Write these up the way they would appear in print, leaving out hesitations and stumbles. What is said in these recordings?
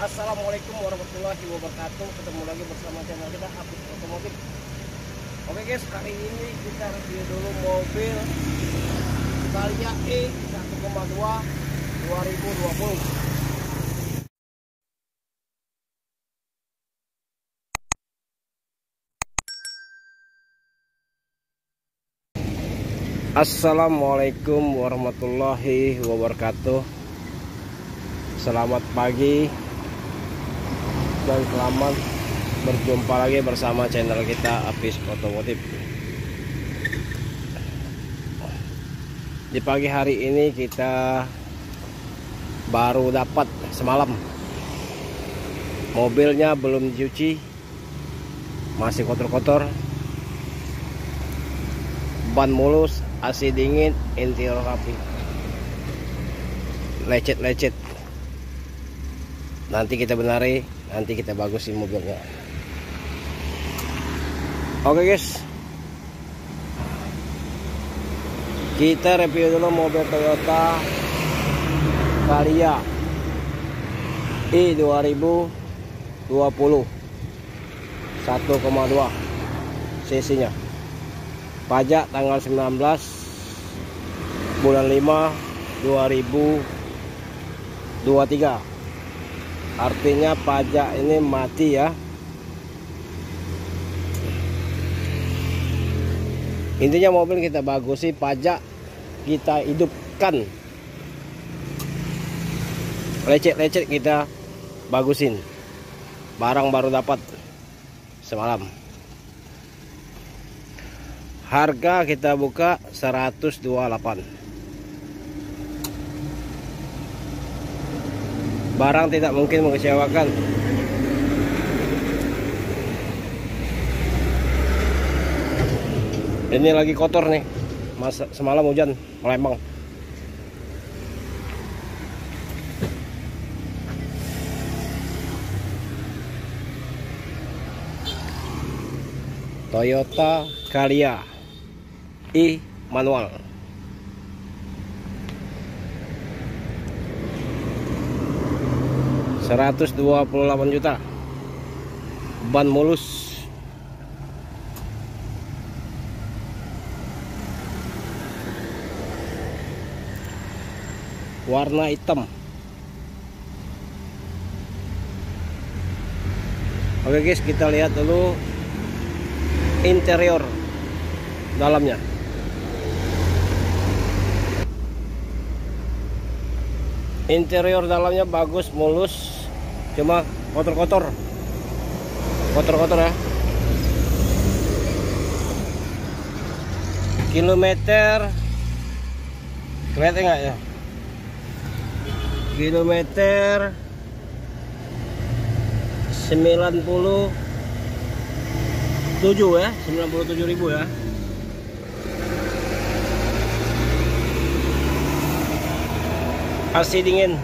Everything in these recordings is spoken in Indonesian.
Assalamualaikum warahmatullahi wabarakatuh. Ketemu lagi bersama channel kita Apis Otomotif. Oke guys, kali ini kita review dulu mobil Valia E 1,2 2020. Assalamualaikum warahmatullahi wabarakatuh. Selamat pagi dan selamat berjumpa lagi bersama channel kita Apis Otomotif. Di pagi hari ini kita baru dapat semalam. Mobilnya belum dicuci, masih kotor-kotor, ban mulus, AC dingin, interior rapi, lecet-lecet. Nanti kita benari, nanti kita bagusin mobilnya. Oke guys, kita review dulu mobil Toyota Valia E 2020 1,2 cc nya. Pajak tanggal 19 bulan 5 2023. Artinya pajak ini mati ya. Intinya mobil kita bagusi, pajak kita hidupkan, lecet-lecet kita bagusin. Barang baru dapat semalam. Harga kita buka 128. Barang tidak mungkin mengecewakan. Ini lagi kotor nih, semalam hujan melembang. Toyota Valia E manual. $128 juta. Ban mulus. Warna hitam. Oke guys, kita lihat dulu interior dalamnya. Interior dalamnya bagus, mulus, cuma kotor-kotor ya. Kilometer kelihatan nggak ya? Kilometer 97 ya, 97.000 ya. AC dingin.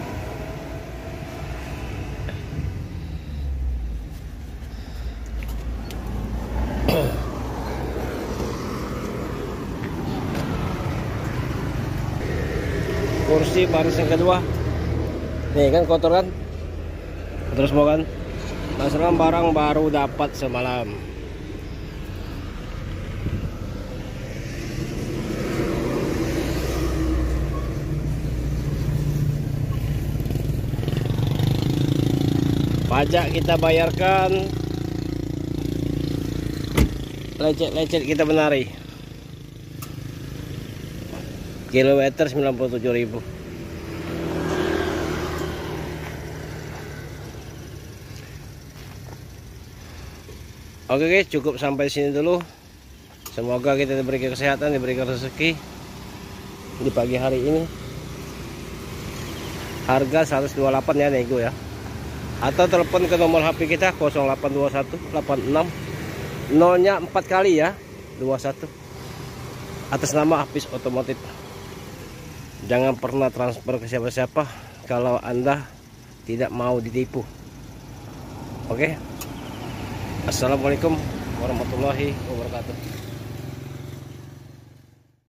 Kursi baris yang kedua. Nih kan kotor kan? Kotor semua kan? Masalah barang baru dapat semalam. Pajak kita bayarkan, lecet-lecet kita benari. Kilometer 97.000. Oke guys, cukup sampai sini dulu. Semoga kita diberikan kesehatan, diberikan rezeki di pagi hari ini. Harga 128 ya, nego ya. Atau telepon ke nomor HP kita 0821 86 0-nya 4 kali ya, 21, atas nama Apis Otomotif. Jangan pernah transfer ke siapa-siapa kalau Anda tidak mau ditipu. Oke. Assalamualaikum warahmatullahi wabarakatuh.